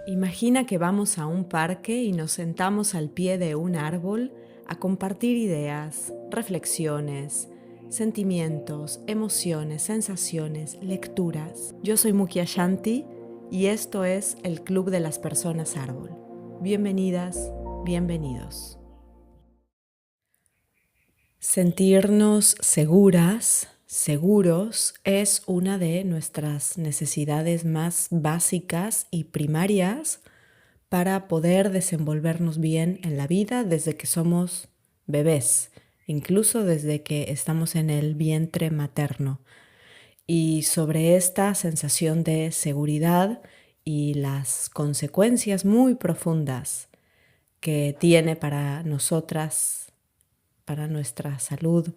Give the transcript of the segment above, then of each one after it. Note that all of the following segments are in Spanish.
Imagina que vamos a un parque y nos sentamos al pie de un árbol a compartir ideas, reflexiones, sentimientos, emociones, sensaciones, lecturas. Yo soy Mukia Shanti y esto es el Club de las Personas Árbol. Bienvenidas, bienvenidos. Sentirnos seguras, seguros, es una de nuestras necesidades más básicas y primarias para poder desenvolvernos bien en la vida desde que somos bebés, incluso desde que estamos en el vientre materno. Y sobre esta sensación de seguridad y las consecuencias muy profundas que tiene para nosotras, para nuestra salud,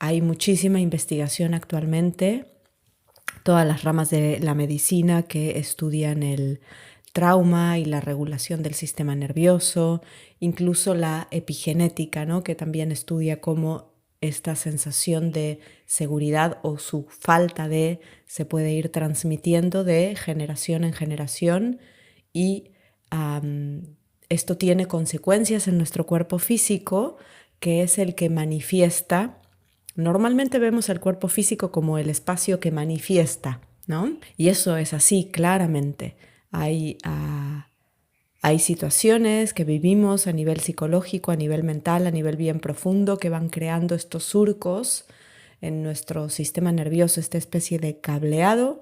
hay muchísima investigación actualmente, todas las ramas de la medicina que estudian el trauma y la regulación del sistema nervioso, incluso la epigenética, ¿no? Que también estudia cómo esta sensación de seguridad o su falta de se puede ir transmitiendo de generación en generación y esto tiene consecuencias en nuestro cuerpo físico, que es el que manifiesta. Normalmente vemos el cuerpo físico como el espacio que manifiesta, ¿no? Y eso es así, claramente. Hay situaciones que vivimos a nivel psicológico, a nivel mental, a nivel bien profundo, que van creando estos surcos en nuestro sistema nervioso, esta especie de cableado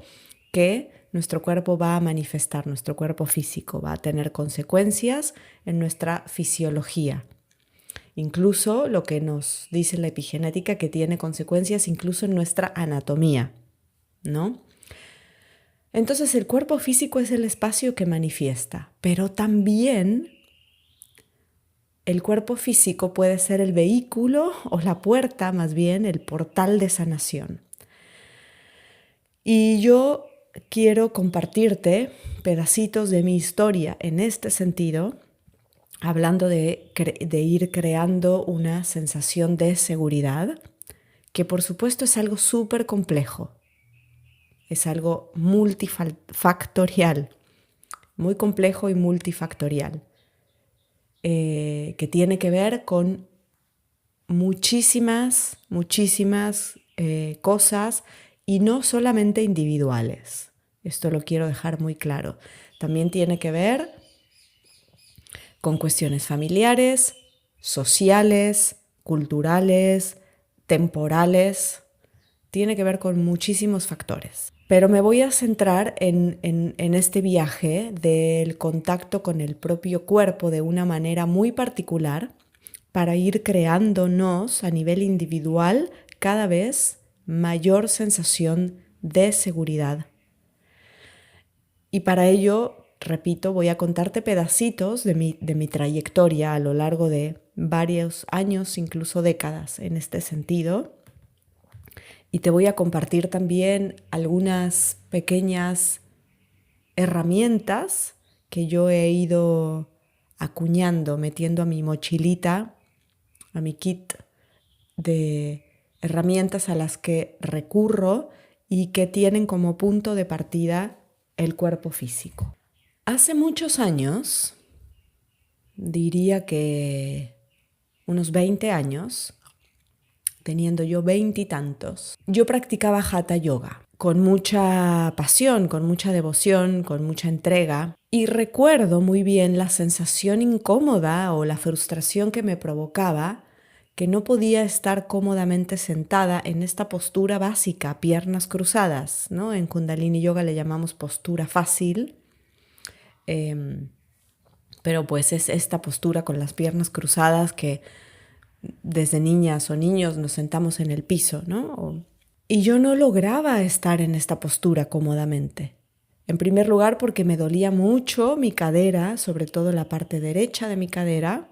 que nuestro cuerpo va a manifestar, nuestro cuerpo físico va a tener consecuencias en nuestra fisiología. Incluso lo que nos dice la epigenética, que tiene consecuencias incluso en nuestra anatomía, ¿no? Entonces el cuerpo físico es el espacio que manifiesta, pero también el cuerpo físico puede ser el vehículo o la puerta, más bien el portal de sanación. Y yo quiero compartirte pedacitos de mi historia en este sentido, hablando de ir creando una sensación de seguridad, que por supuesto es algo súper complejo, es algo multifactorial, muy complejo y multifactorial, que tiene que ver con muchísimas cosas y no solamente individuales. Esto lo quiero dejar muy claro. También tiene que ver con cuestiones familiares, sociales, culturales, temporales. Tiene que ver con muchísimos factores. Pero me voy a centrar en este viaje del contacto con el propio cuerpo de una manera muy particular para ir creándonos a nivel individual cada vez mayor sensación de seguridad. Y para ello, repito, voy a contarte pedacitos de mi trayectoria a lo largo de varios años, incluso décadas en este sentido. Y te voy a compartir también algunas pequeñas herramientas que yo he ido acuñando, metiendo a mi mochilita, a mi kit de herramientas a las que recurro y que tienen como punto de partida el cuerpo físico. Hace muchos años, diría que unos 20 años, teniendo yo 20 y tantos, yo practicaba Hatha Yoga con mucha pasión, con mucha devoción, con mucha entrega. Y recuerdo muy bien la sensación incómoda o la frustración que me provocaba que no podía estar cómodamente sentada en esta postura básica, piernas cruzadas, ¿no? En Kundalini Yoga le llamamos postura fácil, pero pues es esta postura con las piernas cruzadas que desde niñas o niños nos sentamos en el piso, ¿no? Y yo no lograba estar en esta postura cómodamente. En primer lugar, porque me dolía mucho mi cadera, sobre todo la parte derecha de mi cadera,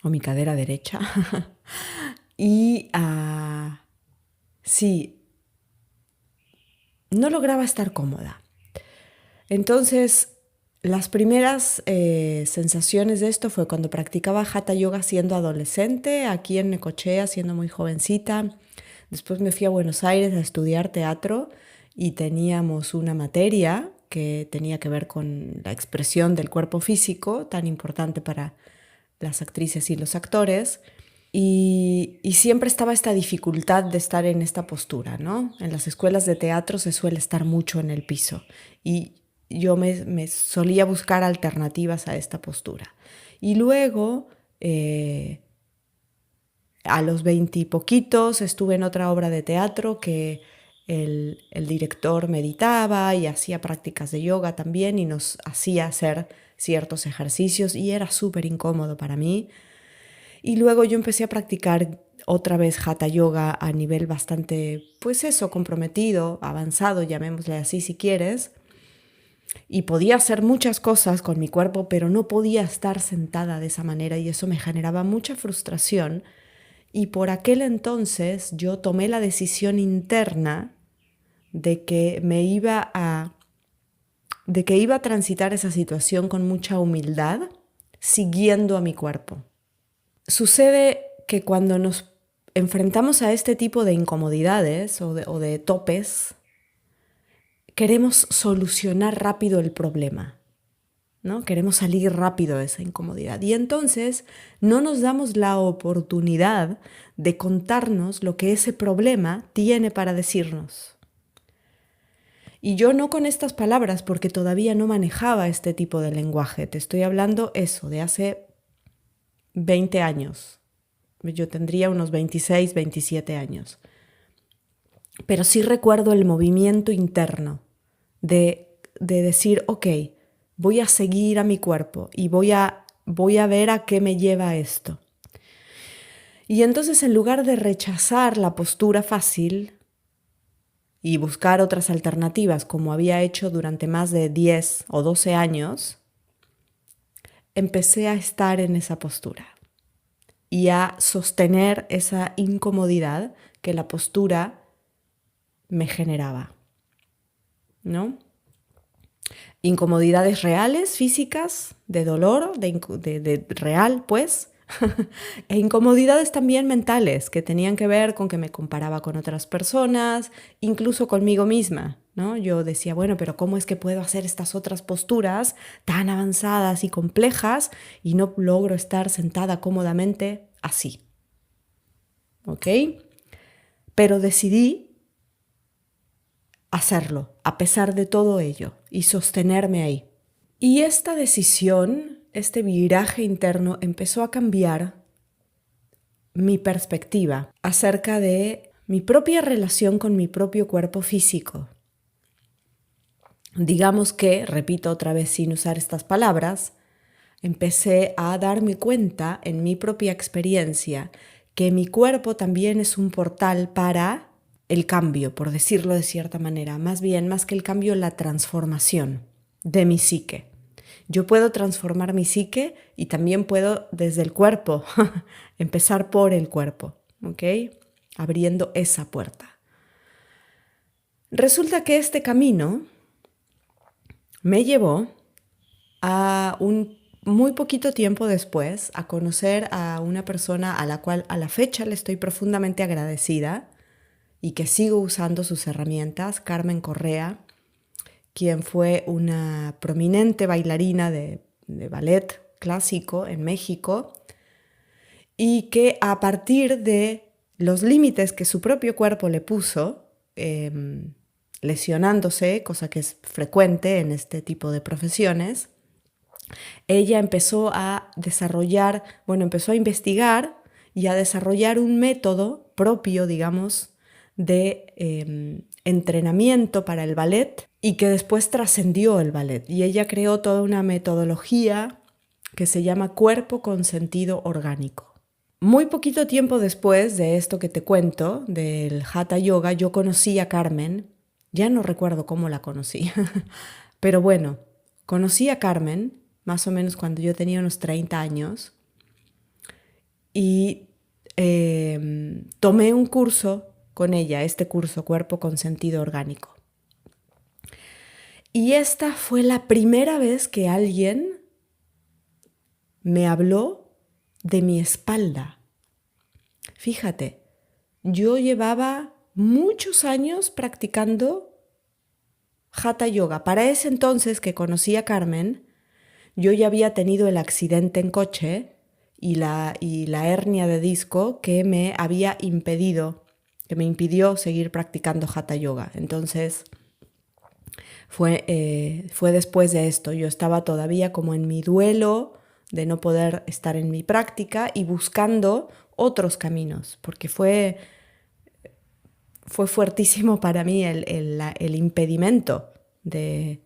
o mi cadera derecha. Y sí, no lograba estar cómoda. Entonces, las primeras sensaciones de esto fue cuando practicaba Hatha Yoga siendo adolescente, aquí en Necochea, siendo muy jovencita. Después me fui a Buenos Aires a estudiar teatro y teníamos una materia que tenía que ver con la expresión del cuerpo físico, tan importante para las actrices y los actores. Y siempre estaba esta dificultad de estar en esta postura, ¿no? En las escuelas de teatro se suele estar mucho en el piso y yo me solía buscar alternativas a esta postura. Y luego, a los 20 y poquitos, estuve en otra obra de teatro que el director meditaba y hacía prácticas de yoga también y nos hacía hacer ciertos ejercicios y era súper incómodo para mí. Y luego yo empecé a practicar otra vez Hatha Yoga a nivel bastante, pues eso, comprometido, avanzado, llamémosle así si quieres. Y podía hacer muchas cosas con mi cuerpo, pero no podía estar sentada de esa manera y eso me generaba mucha frustración. Y por aquel entonces yo tomé la decisión interna de que iba a transitar esa situación con mucha humildad, siguiendo a mi cuerpo. Sucede que cuando nos enfrentamos a este tipo de incomodidades o de topes, queremos solucionar rápido el problema, ¿no? Queremos salir rápido de esa incomodidad. Y entonces no nos damos la oportunidad de contarnos lo que ese problema tiene para decirnos. Y yo no con estas palabras, porque todavía no manejaba este tipo de lenguaje. Te estoy hablando eso, de hace 20 años. Yo tendría unos 26, 27 años. Pero sí recuerdo el movimiento interno de decir, ok, voy a seguir a mi cuerpo y voy a ver a qué me lleva esto. Y entonces en lugar de rechazar la postura fácil y buscar otras alternativas como había hecho durante más de 10 o 12 años, empecé a estar en esa postura y a sostener esa incomodidad que la postura me generaba, ¿no? Incomodidades reales, físicas, de dolor, de real, pues, e incomodidades también mentales que tenían que ver con que me comparaba con otras personas, incluso conmigo misma, ¿no? Yo decía, bueno, pero ¿cómo es que puedo hacer estas otras posturas tan avanzadas y complejas y no logro estar sentada cómodamente así? ¿Ok? Pero decidí hacerlo, a pesar de todo ello, y sostenerme ahí. Y esta decisión, este viraje interno, empezó a cambiar mi perspectiva acerca de mi propia relación con mi propio cuerpo físico. Digamos que, repito otra vez sin usar estas palabras, empecé a darme cuenta en mi propia experiencia que mi cuerpo también es un portal para el cambio, por decirlo de cierta manera, más bien, más que el cambio, la transformación de mi psique. Yo puedo transformar mi psique y también puedo desde el cuerpo, empezar por el cuerpo, ¿ok? Abriendo esa puerta. Resulta que este camino me llevó a muy poquito tiempo después a conocer a una persona a la cual a la fecha le estoy profundamente agradecida y que sigo usando sus herramientas, Carmen Correa, quien fue una prominente bailarina de ballet clásico en México y que a partir de los límites que su propio cuerpo le puso, lesionándose, cosa que es frecuente en este tipo de profesiones, ella empezó a desarrollar, empezó a investigar y a desarrollar un método propio, digamos, de entrenamiento para el ballet y que después trascendió el ballet. Y ella creó toda una metodología que se llama cuerpo con sentido orgánico. Muy poquito tiempo después de esto que te cuento, del Hatha Yoga, yo conocí a Carmen. Ya no recuerdo cómo la conocí, pero bueno, conocí a Carmen más o menos cuando yo tenía unos 30 años y tomé un curso con ella, este curso Cuerpo con Sentido Orgánico. Y esta fue la primera vez que alguien me habló de mi espalda. Fíjate, yo llevaba muchos años practicando Hatha Yoga. Para ese entonces que conocí a Carmen, yo ya había tenido el accidente en coche y la hernia de disco que me impidió seguir practicando Hatha Yoga. Entonces fue después de esto. Yo estaba todavía como en mi duelo de no poder estar en mi práctica y buscando otros caminos, porque fue fuertísimo para mí el impedimento de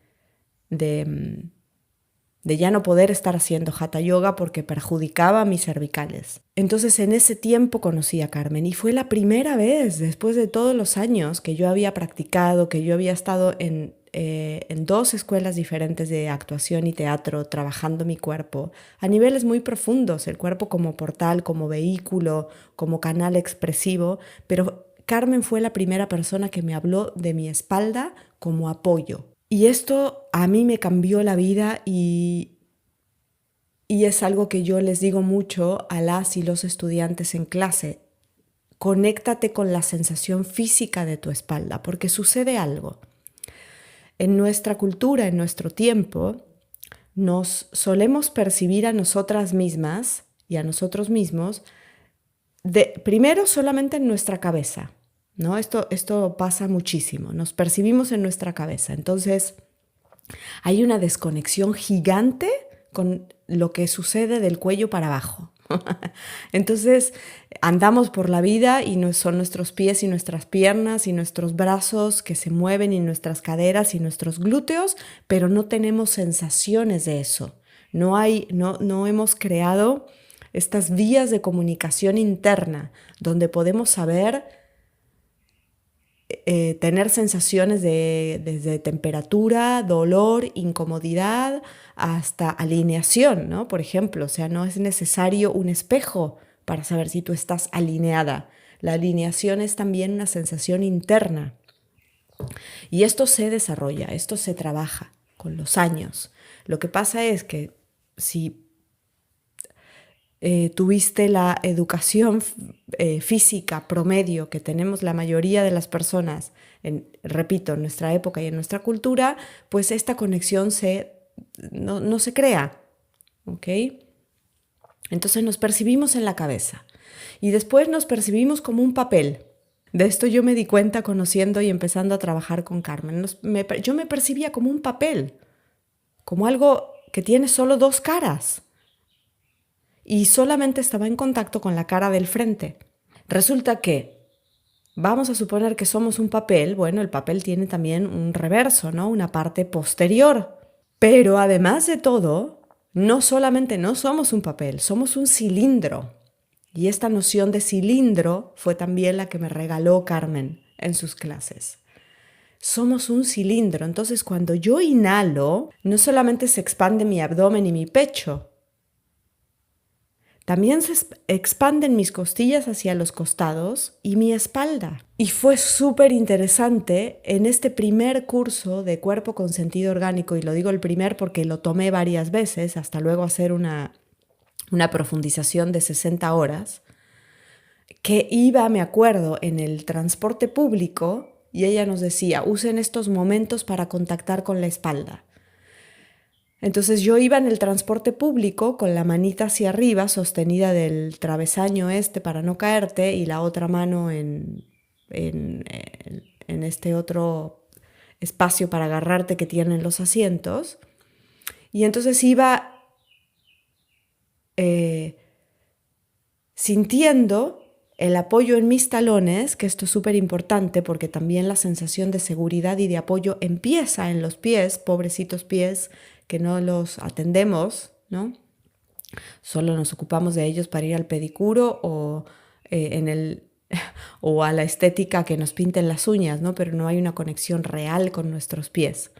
ya no poder estar haciendo Hatha Yoga porque perjudicaba mis cervicales. Entonces en ese tiempo conocí a Carmen y fue la primera vez después de todos los años que yo había practicado, que yo había estado en 2 escuelas diferentes de actuación y teatro, trabajando mi cuerpo a niveles muy profundos, el cuerpo como portal, como vehículo, como canal expresivo, pero Carmen fue la primera persona que me habló de mi espalda como apoyo. Y esto a mí me cambió la vida y es algo que yo les digo mucho a las y los estudiantes en clase. Conéctate con la sensación física de tu espalda, porque sucede algo. En nuestra cultura, en nuestro tiempo, nos solemos percibir a nosotras mismas y a nosotros mismos primero solamente en nuestra cabeza, ¿no? Esto pasa muchísimo, nos percibimos en nuestra cabeza. Entonces, hay una desconexión gigante con lo que sucede del cuello para abajo. Entonces, andamos por la vida y no son nuestros pies y nuestras piernas y nuestros brazos que se mueven y nuestras caderas y nuestros glúteos, pero no tenemos sensaciones de eso. No hemos creado estas vías de comunicación interna donde podemos saber tener sensaciones desde temperatura, dolor, incomodidad, hasta alineación, ¿no? Por ejemplo, o sea, no es necesario un espejo para saber si tú estás alineada. La alineación es también una sensación interna. Y esto se desarrolla, esto se trabaja con los años. Lo que pasa es que si tuviste la educación física promedio que tenemos la mayoría de las personas, repito, en nuestra época y en nuestra cultura, pues esta conexión no se crea, ¿ok? Entonces nos percibimos en la cabeza y después nos percibimos como un papel. De esto yo me di cuenta conociendo y empezando a trabajar con Carmen. Yo me percibía como un papel, como algo que tiene solo 2 caras. Y solamente estaba en contacto con la cara del frente. Resulta que, vamos a suponer que somos un papel, bueno, el papel tiene también un reverso, ¿no? Una parte posterior. Pero además de todo, no solamente no somos un papel, somos un cilindro. Y esta noción de cilindro fue también la que me regaló Carmen en sus clases. Somos un cilindro, entonces cuando yo inhalo, no solamente se expande mi abdomen y mi pecho, también se expanden mis costillas hacia los costados y mi espalda. Y fue súper interesante en este primer curso de cuerpo con sentido orgánico, y lo digo el primer porque lo tomé varias veces, hasta luego hacer una profundización de 60 horas, que iba, me acuerdo, en el transporte público y ella nos decía, usen estos momentos para contactar con la espalda. Entonces yo iba en el transporte público con la manita hacia arriba, sostenida del travesaño para no caerte, y la otra mano en este otro espacio para agarrarte que tienen los asientos. Y entonces iba sintiendo el apoyo en mis talones, que esto es súper importante porque también la sensación de seguridad y de apoyo empieza en los pies, pobrecitos pies, que no los atendemos, ¿no? Solo nos ocupamos de ellos para ir al pedicuro o a la estética que nos pinten las uñas, ¿no? Pero no hay una conexión real con nuestros pies.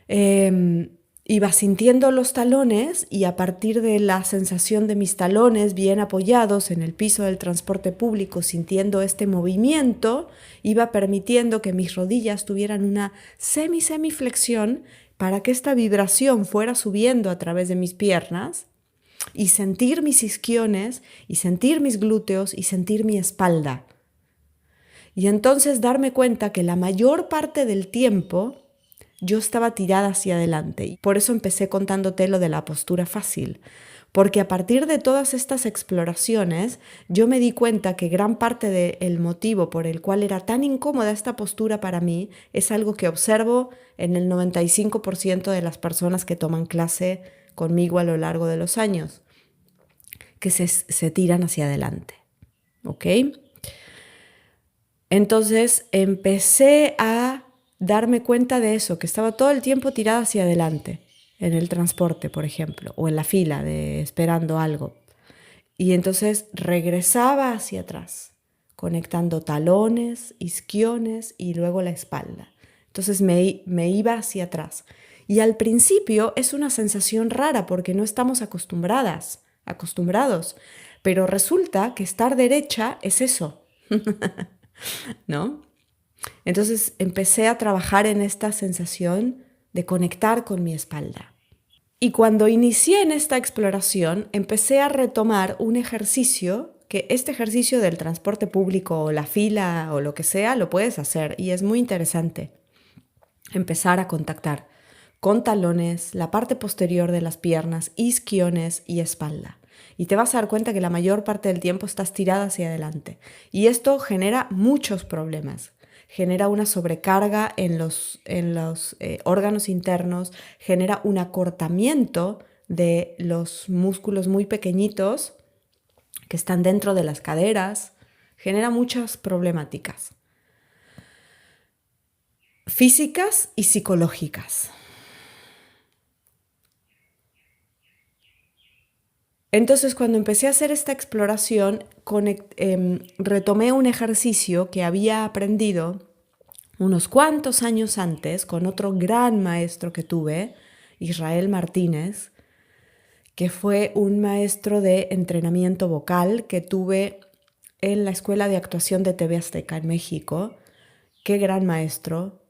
Iba sintiendo los talones y a partir de la sensación de mis talones bien apoyados en el piso del transporte público, sintiendo este movimiento, iba permitiendo que mis rodillas tuvieran una semiflexión para que esta vibración fuera subiendo a través de mis piernas y sentir mis isquiones y sentir mis glúteos y sentir mi espalda. Y entonces darme cuenta que la mayor parte del tiempo yo estaba tirada hacia adelante. Y por eso empecé contándote lo de la postura fácil. Porque a partir de todas estas exploraciones, yo me di cuenta que gran parte del motivo por el cual era tan incómoda esta postura para mí es algo que observo en el 95% de las personas que toman clase conmigo a lo largo de los años, que se tiran hacia adelante. ¿Ok? Entonces empecé a darme cuenta de eso, que estaba todo el tiempo tirada hacia adelante, en el transporte, por ejemplo, o en la fila esperando algo. Y entonces regresaba hacia atrás, conectando talones, isquiones y luego la espalda. Entonces me iba hacia atrás. Y al principio es una sensación rara porque no estamos acostumbrados, pero resulta que estar derecha es eso, ¿no? Entonces empecé a trabajar en esta sensación de conectar con mi espalda. Y cuando inicié en esta exploración, empecé a retomar un ejercicio, que este ejercicio del transporte público o la fila o lo que sea, lo puedes hacer y es muy interesante. Empezar a contactar con talones, la parte posterior de las piernas, isquiones y espalda. Y te vas a dar cuenta que la mayor parte del tiempo estás tirada hacia adelante. Y esto genera muchos problemas. Genera una sobrecarga en los órganos internos, genera un acortamiento de los músculos muy pequeñitos que están dentro de las caderas, genera muchas problemáticas físicas y psicológicas. Entonces, cuando empecé a hacer esta exploración, retomé un ejercicio que había aprendido unos cuantos años antes con otro gran maestro que tuve, Israel Martínez, que fue un maestro de entrenamiento vocal que tuve en la Escuela de Actuación de TV Azteca en México. Qué gran maestro.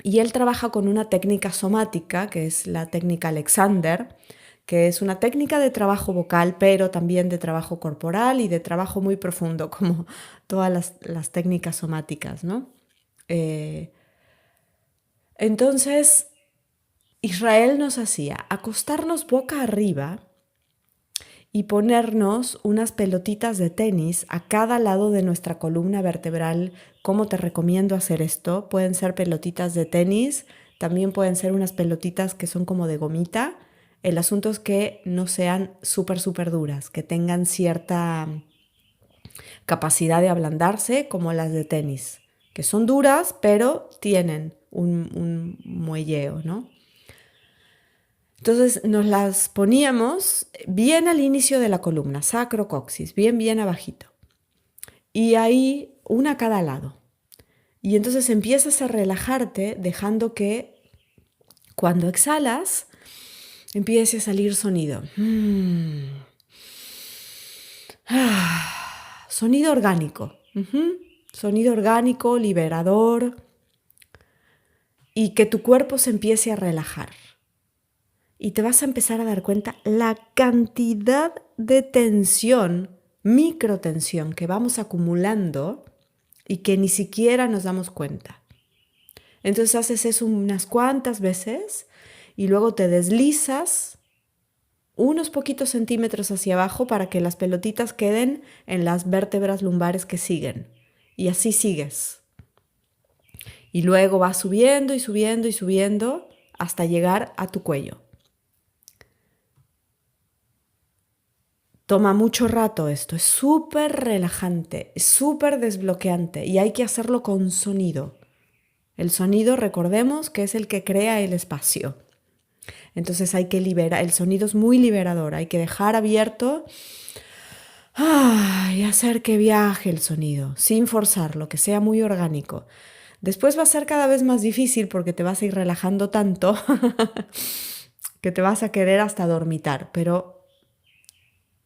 Y él trabaja con una técnica somática, que es la técnica Alexander, que es una técnica de trabajo vocal, pero también de trabajo corporal y de trabajo muy profundo, como todas las técnicas somáticas, ¿no? Entonces, Israel nos hacía acostarnos boca arriba y ponernos unas pelotitas de tenis a cada lado de nuestra columna vertebral. ¿Cómo te recomiendo hacer esto? Pueden ser pelotitas de tenis, también pueden ser unas pelotitas que son como de gomita. El asunto es que no sean súper duras, que tengan cierta capacidad de ablandarse como las de tenis, que son duras pero tienen un muelleo, ¿no? Entonces nos las poníamos bien al inicio de la columna, sacrocoxis, bien abajito. Y ahí una a cada lado. Y entonces empiezas a relajarte dejando que cuando exhalas empiece a salir sonido. Sonido orgánico. Sonido orgánico, liberador. Y que tu cuerpo se empiece a relajar. Y te vas a empezar a dar cuenta la cantidad de tensión, microtensión que vamos acumulando y que ni siquiera nos damos cuenta. Entonces haces eso unas cuantas veces y luego te deslizas unos poquitos centímetros hacia abajo para que las pelotitas queden en las vértebras lumbares que siguen. Y así sigues. Y luego vas subiendo y subiendo y subiendo hasta llegar a tu cuello. Toma mucho rato esto, es súper relajante, es súper desbloqueante y hay que hacerlo con sonido. El sonido, recordemos que es el que crea el espacio. Entonces hay que liberar, el sonido es muy liberador, hay que dejar abierto y hacer que viaje el sonido, sin forzarlo, que sea muy orgánico. Después va a ser cada vez más difícil porque te vas a ir relajando tanto que te vas a querer hasta dormitar, pero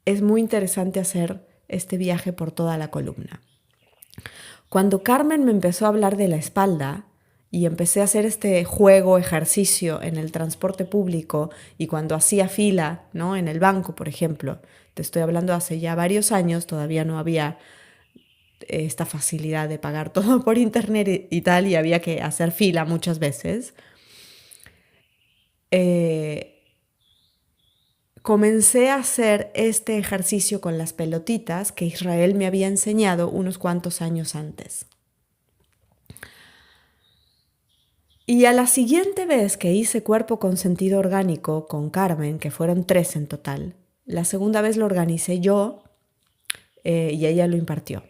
es muy interesante hacer este viaje por toda la columna. Cuando Carmen me empezó a hablar de la espalda y empecé a hacer este ejercicio en el transporte público y cuando hacía fila, ¿no? En el banco, por ejemplo, te estoy hablando hace ya varios años, todavía no había esta facilidad de pagar todo por internet y tal, y había que hacer fila muchas veces, comencé a hacer este ejercicio con las pelotitas que Israel me había enseñado unos cuantos años antes. Y a la siguiente vez que hice cuerpo con sentido orgánico con Carmen, que fueron 3 en total, la segunda vez lo organicé yo y ella lo impartió.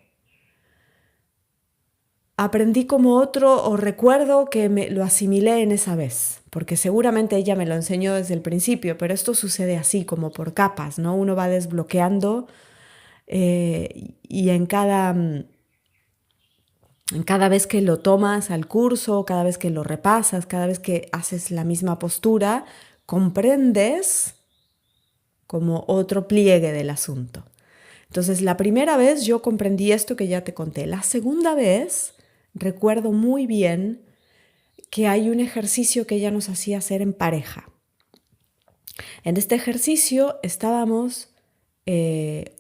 Aprendí como otro, o recuerdo que lo asimilé en esa vez, porque seguramente ella me lo enseñó desde el principio, pero esto sucede así, como por capas, ¿no? Uno va desbloqueando y en cada vez que lo tomas al curso, cada vez que lo repasas, cada vez que haces la misma postura, comprendes como otro pliegue del asunto. Entonces, la primera vez yo comprendí esto que ya te conté. La segunda vez recuerdo muy bien que hay un ejercicio que ella nos hacía hacer en pareja. En este ejercicio estábamos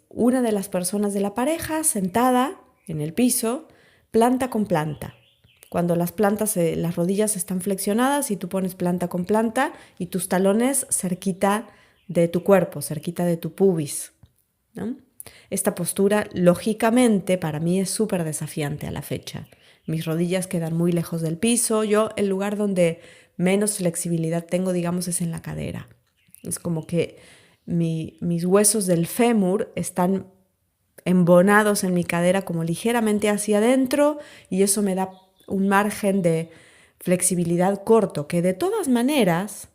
una de las personas de la pareja sentada en el piso, planta con planta. Cuando las rodillas están flexionadas y tú pones planta con planta y tus talones cerquita de tu cuerpo, cerquita de tu pubis, ¿no? Esta postura, lógicamente, para mí es súper desafiante a la fecha. Mis rodillas quedan muy lejos del piso. Yo, el lugar donde menos flexibilidad tengo, digamos, es en la cadera. Es como que mis huesos del fémur están embonados en mi cadera como ligeramente hacia adentro y eso me da un margen de flexibilidad corto que de todas maneras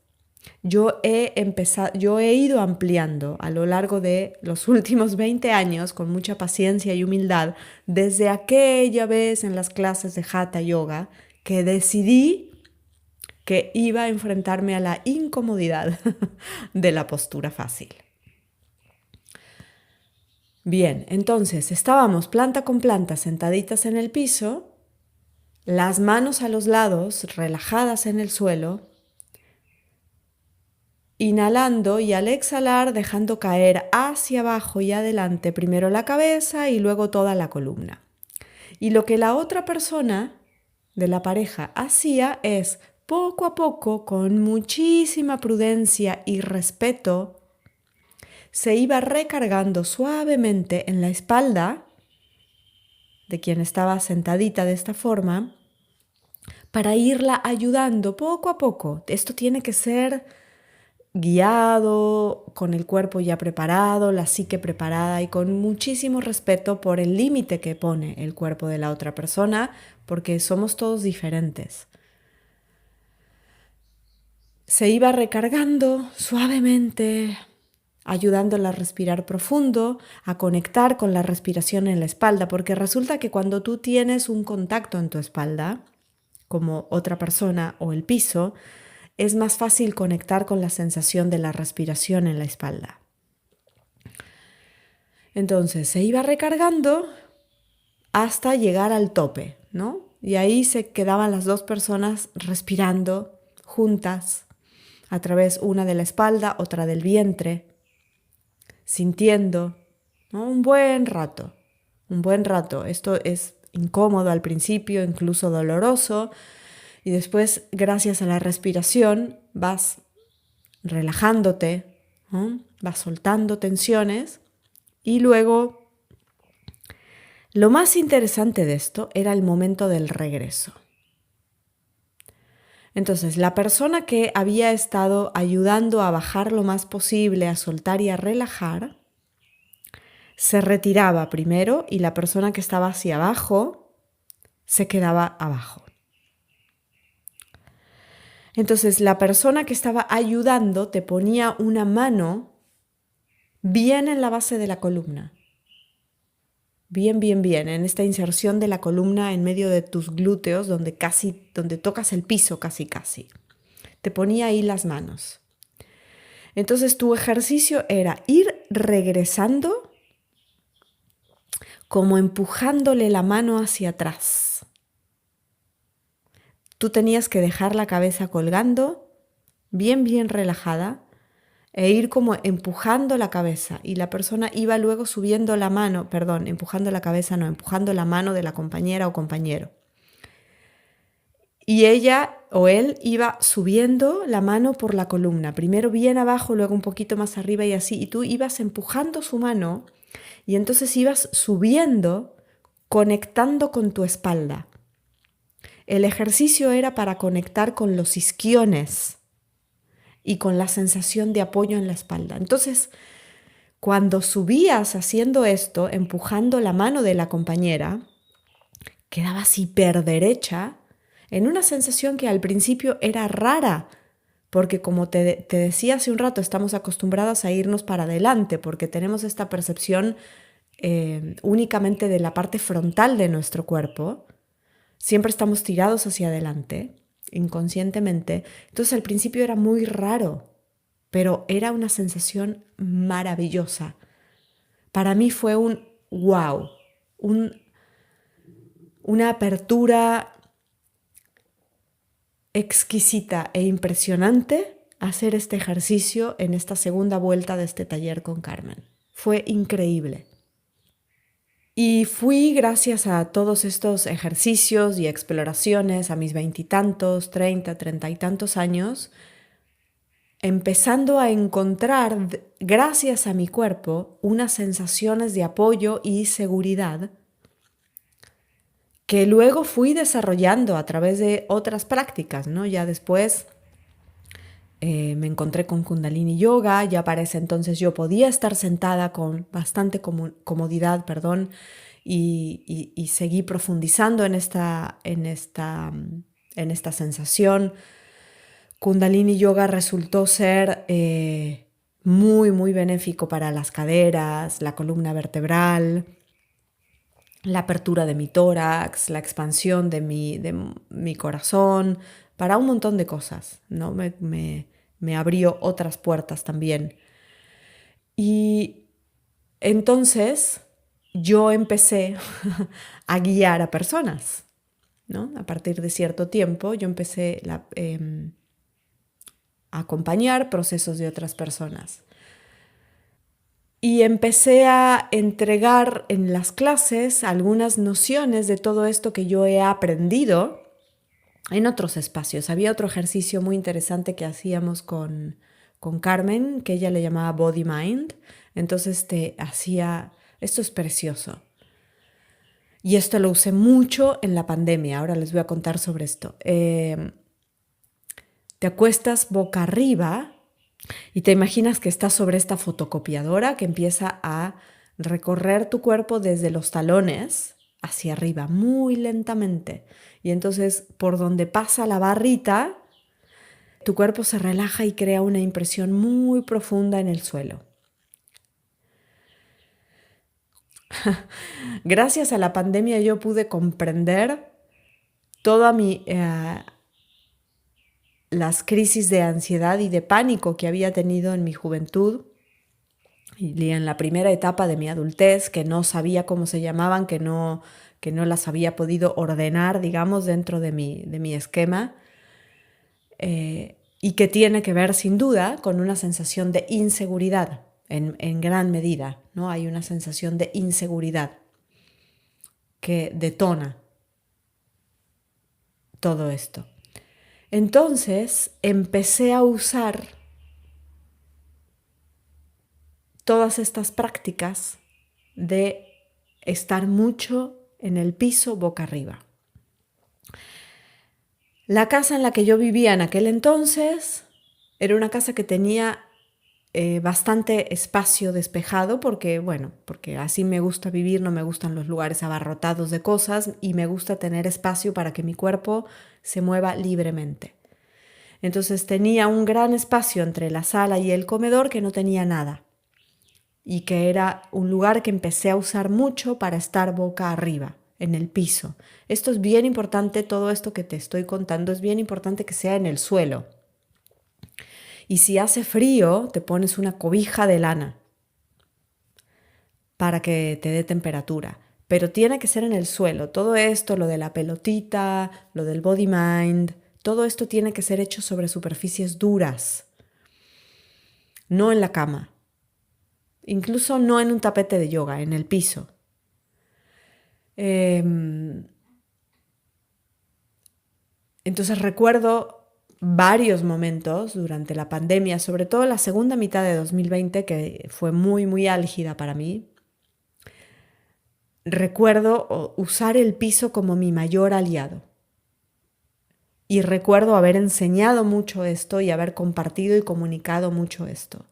yo he ido ampliando a lo largo de los últimos 20 años con mucha paciencia y humildad desde aquella vez en las clases de Hatha Yoga que decidí que iba a enfrentarme a la incomodidad de la postura fácil. Bien, entonces estábamos planta con planta sentaditas en el piso, las manos a los lados, relajadas en el suelo, inhalando y al exhalar dejando caer hacia abajo y adelante primero la cabeza y luego toda la columna. Y lo que la otra persona de la pareja hacía es poco a poco, con muchísima prudencia y respeto, se iba recargando suavemente en la espalda de quien estaba sentadita de esta forma para irla ayudando poco a poco. Esto tiene que ser guiado, con el cuerpo ya preparado, la psique preparada y con muchísimo respeto por el límite que pone el cuerpo de la otra persona, porque somos todos diferentes. Se iba recargando suavemente, ayudándola a respirar profundo, a conectar con la respiración en la espalda, porque resulta que cuando tú tienes un contacto en tu espalda, como otra persona o el piso, es más fácil conectar con la sensación de la respiración en la espalda. Entonces se iba recargando hasta llegar al tope, ¿no? Y ahí se quedaban las dos personas respirando juntas, a través una de la espalda, otra del vientre, sintiendo, ¿no? Un buen rato. Esto es incómodo al principio, incluso doloroso, y después, gracias a la respiración, vas relajándote, ¿no? Vas soltando tensiones y luego lo más interesante de esto era el momento del regreso. Entonces, la persona que había estado ayudando a bajar lo más posible, a soltar y a relajar, se retiraba primero y la persona que estaba hacia abajo se quedaba abajo. Entonces, la persona que estaba ayudando te ponía una mano bien en la base de la columna. Bien, en esta inserción de la columna en medio de tus glúteos, donde tocas el piso casi. Te ponía ahí las manos. Entonces, tu ejercicio era ir regresando como empujándole la mano hacia atrás. Tú tenías que dejar la cabeza colgando, bien relajada, e ir como empujando la cabeza, y la persona iba luego subiendo la mano, perdón, empujando la cabeza no, empujando la mano de la compañera o compañero. Y ella o él iba subiendo la mano por la columna, primero bien abajo, luego un poquito más arriba y así, y tú ibas empujando su mano y entonces ibas subiendo, conectando con tu espalda. El ejercicio era para conectar con los isquiones y con la sensación de apoyo en la espalda. Entonces, cuando subías haciendo esto, empujando la mano de la compañera, quedabas hiperderecha en una sensación que al principio era rara, porque como te decía hace un rato, estamos acostumbradas a irnos para adelante, porque tenemos esta percepción únicamente de la parte frontal de nuestro cuerpo. Siempre estamos tirados hacia adelante, inconscientemente. Entonces al principio era muy raro, pero era una sensación maravillosa. Para mí fue un wow, una apertura exquisita e impresionante hacer este ejercicio en esta segunda vuelta de este taller con Carmen. Fue increíble. Y fui, gracias a todos estos ejercicios y exploraciones, a mis 20 y tantos, 30 y tantos años, empezando a encontrar, gracias a mi cuerpo, unas sensaciones de apoyo y seguridad que luego fui desarrollando a través de otras prácticas, ¿no? Ya después me encontré con Kundalini Yoga, ya para ese entonces yo podía estar sentada con bastante comodidad, y seguí profundizando en esta sensación. Kundalini Yoga resultó ser muy, muy benéfico para las caderas, la columna vertebral, la apertura de mi tórax, la expansión de mi corazón, para un montón de cosas, ¿no? Me abrió otras puertas también. Y entonces yo empecé a guiar a personas, ¿no? A partir de cierto tiempo yo empecé a acompañar procesos de otras personas. Y empecé a entregar en las clases algunas nociones de todo esto que yo he aprendido en otros espacios. Había otro ejercicio muy interesante que hacíamos con Carmen, que ella le llamaba Body Mind. Entonces esto es precioso. Y esto lo usé mucho en la pandemia. Ahora les voy a contar sobre esto. Te acuestas boca arriba y te imaginas que estás sobre esta fotocopiadora que empieza a recorrer tu cuerpo desde los talones hacia arriba, muy lentamente. Y entonces, por donde pasa la barrita, tu cuerpo se relaja y crea una impresión muy profunda en el suelo. Gracias a la pandemia yo pude comprender toda las crisis de ansiedad y de pánico que había tenido en mi juventud y en la primera etapa de mi adultez, que no sabía cómo se llamaban, que no las había podido ordenar, digamos, dentro de mi esquema, y que tiene que ver sin duda con una sensación de inseguridad en gran medida, ¿no? Hay una sensación de inseguridad que detona todo esto. Entonces empecé a usar todas estas prácticas de estar mucho en el piso boca arriba. La casa en la que yo vivía en aquel entonces era una casa que tenía bastante espacio despejado porque así me gusta vivir, no me gustan los lugares abarrotados de cosas y me gusta tener espacio para que mi cuerpo se mueva libremente. Entonces tenía un gran espacio entre la sala y el comedor que no tenía nada y que era un lugar que empecé a usar mucho para estar boca arriba, en el piso. Esto es bien importante, todo esto que te estoy contando es bien importante que sea en el suelo. Y si hace frío, te pones una cobija de lana para que te dé temperatura. Pero tiene que ser en el suelo. Todo esto, lo de la pelotita, lo del body mind, todo esto tiene que ser hecho sobre superficies duras. no en la cama, incluso no en un tapete de yoga, en el piso. Entonces recuerdo varios momentos durante la pandemia, sobre todo la segunda mitad de 2020, que fue muy, muy álgida para mí. Recuerdo usar el piso como mi mayor aliado. Y recuerdo haber enseñado mucho esto y haber compartido y comunicado mucho esto.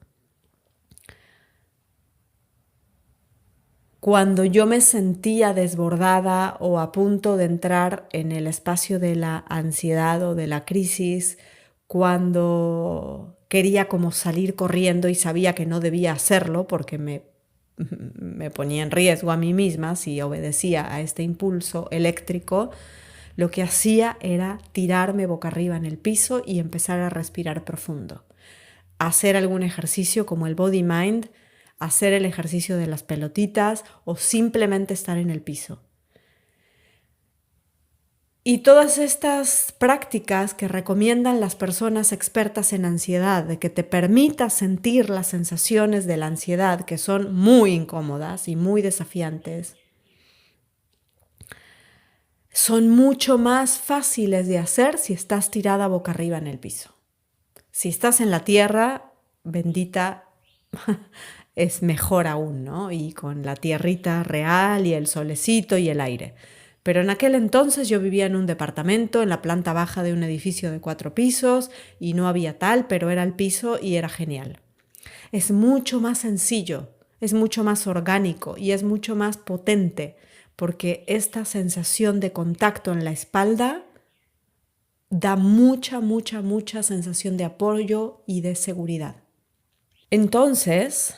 Cuando yo me sentía desbordada o a punto de entrar en el espacio de la ansiedad o de la crisis, cuando quería como salir corriendo y sabía que no debía hacerlo porque me ponía en riesgo a mí misma si obedecía a este impulso eléctrico, lo que hacía era tirarme boca arriba en el piso y empezar a respirar profundo. Hacer algún ejercicio como el Body Mind, hacer el ejercicio de las pelotitas o simplemente estar en el piso. Y todas estas prácticas que recomiendan las personas expertas en ansiedad, de que te permitas sentir las sensaciones de la ansiedad, que son muy incómodas y muy desafiantes, son mucho más fáciles de hacer si estás tirada boca arriba en el piso. Si estás en la tierra, bendita, es mejor aún, ¿no? Y con la tierrita real y el solecito y el aire. Pero en aquel entonces yo vivía en un departamento, en la planta baja de un edificio de 4 pisos y no había tal, pero era el piso y era genial. Es mucho más sencillo, es mucho más orgánico y es mucho más potente porque esta sensación de contacto en la espalda da mucha, mucha, mucha sensación de apoyo y de seguridad. Entonces,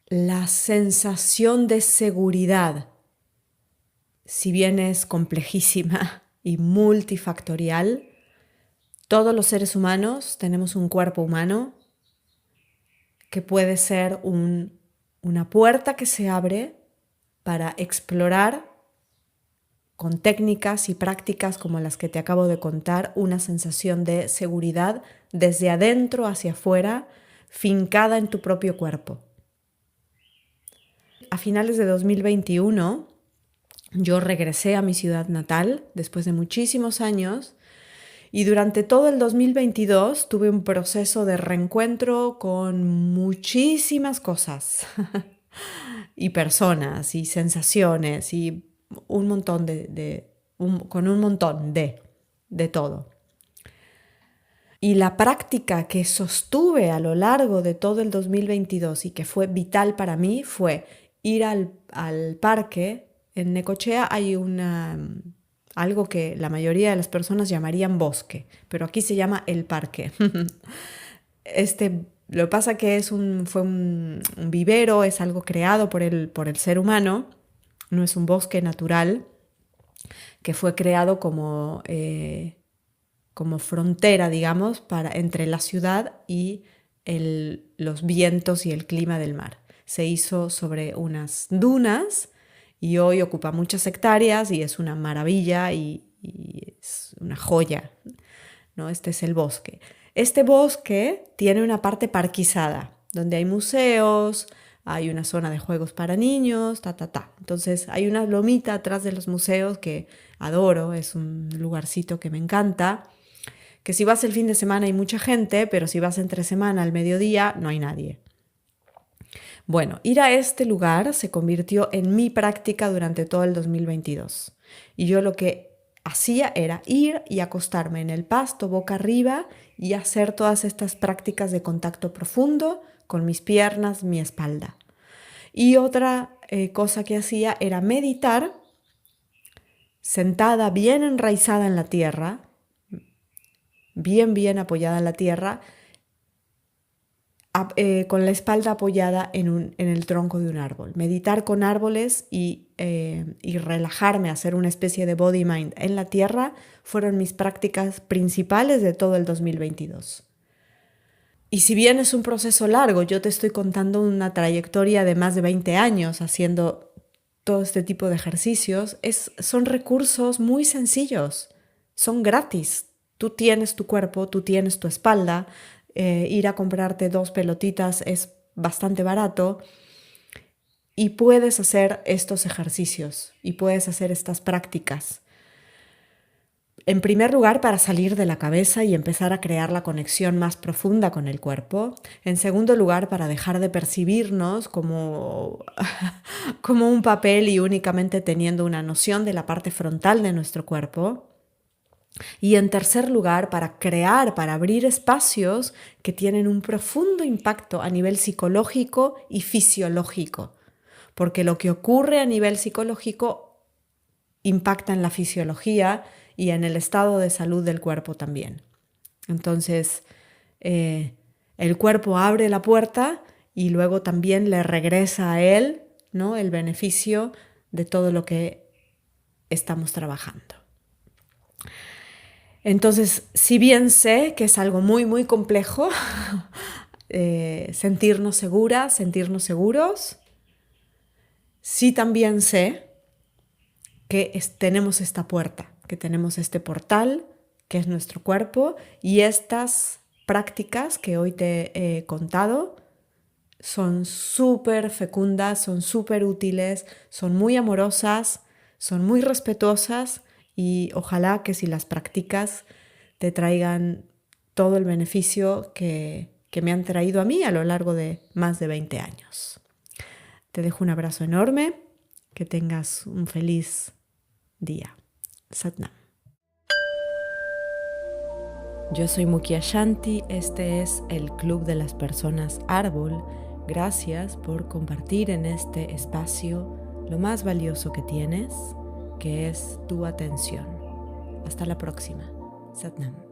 la sensación de seguridad, si bien es complejísima y multifactorial, todos los seres humanos tenemos un cuerpo humano que puede ser una puerta que se abre para explorar con técnicas y prácticas como las que te acabo de contar, una sensación de seguridad desde adentro hacia afuera, fincada en tu propio cuerpo. A finales de 2021, yo regresé a mi ciudad natal después de muchísimos años y durante todo el 2022 tuve un proceso de reencuentro con muchísimas cosas y personas y sensaciones y un montón con un montón de todo. Y la práctica que sostuve a lo largo de todo el 2022 y que fue vital para mí fue ir al parque. En Necochea hay algo que la mayoría de las personas llamarían bosque, pero aquí se llama el parque. Lo que pasa que fue un vivero, es algo creado por el ser humano, no es un bosque natural que fue creado como frontera, digamos, entre la ciudad y los vientos y el clima del mar. Se hizo sobre unas dunas y hoy ocupa muchas hectáreas y es una maravilla y es una joya, ¿no? Este es el bosque. Este bosque tiene una parte parquizada, donde hay museos, hay una zona de juegos para niños, Entonces hay una lomita atrás de los museos que adoro, es un lugarcito que me encanta, que si vas el fin de semana hay mucha gente, pero si vas entre semana al mediodía no hay nadie. Bueno, ir a este lugar se convirtió en mi práctica durante todo el 2022. Y yo lo que hacía era ir y acostarme en el pasto boca arriba y hacer todas estas prácticas de contacto profundo con mis piernas, mi espalda. Y otra cosa que hacía era meditar sentada bien enraizada en la tierra, bien apoyada en la tierra, con la espalda apoyada en el tronco de un árbol. Meditar con árboles y relajarme, hacer una especie de body mind en la tierra fueron mis prácticas principales de todo el 2022. Y si bien es un proceso largo, yo te estoy contando una trayectoria de más de 20 años haciendo todo este tipo de ejercicios, son recursos muy sencillos, son gratis. Tú tienes tu cuerpo, tú tienes tu espalda, ir a comprarte 2 pelotitas es bastante barato y puedes hacer estos ejercicios y puedes hacer estas prácticas. En primer lugar, para salir de la cabeza y empezar a crear la conexión más profunda con el cuerpo. En segundo lugar, para dejar de percibirnos como un papel y únicamente teniendo una noción de la parte frontal de nuestro cuerpo. Y en tercer lugar, para abrir espacios que tienen un profundo impacto a nivel psicológico y fisiológico. Porque lo que ocurre a nivel psicológico impacta en la fisiología y en el estado de salud del cuerpo también. Entonces, el cuerpo abre la puerta y luego también le regresa a él, ¿no?, el beneficio de todo lo que estamos trabajando. Entonces, si bien sé que es algo muy, muy complejo, sentirnos seguras, sentirnos seguros, sí también sé que tenemos esta puerta, que tenemos este portal, que es nuestro cuerpo, y estas prácticas que hoy te he contado son súper fecundas, son súper útiles, son muy amorosas, son muy respetuosas y ojalá que si las practicas te traigan todo el beneficio que me han traído a mí a lo largo de más de 20 años. Te dejo un abrazo enorme, que tengas un feliz día. Sat Nam. Yo soy Mukia Shanti, este es el Club de las Personas Árbol. Gracias por compartir en este espacio lo más valioso que tienes, que es tu atención. Hasta la próxima. Sat Nam.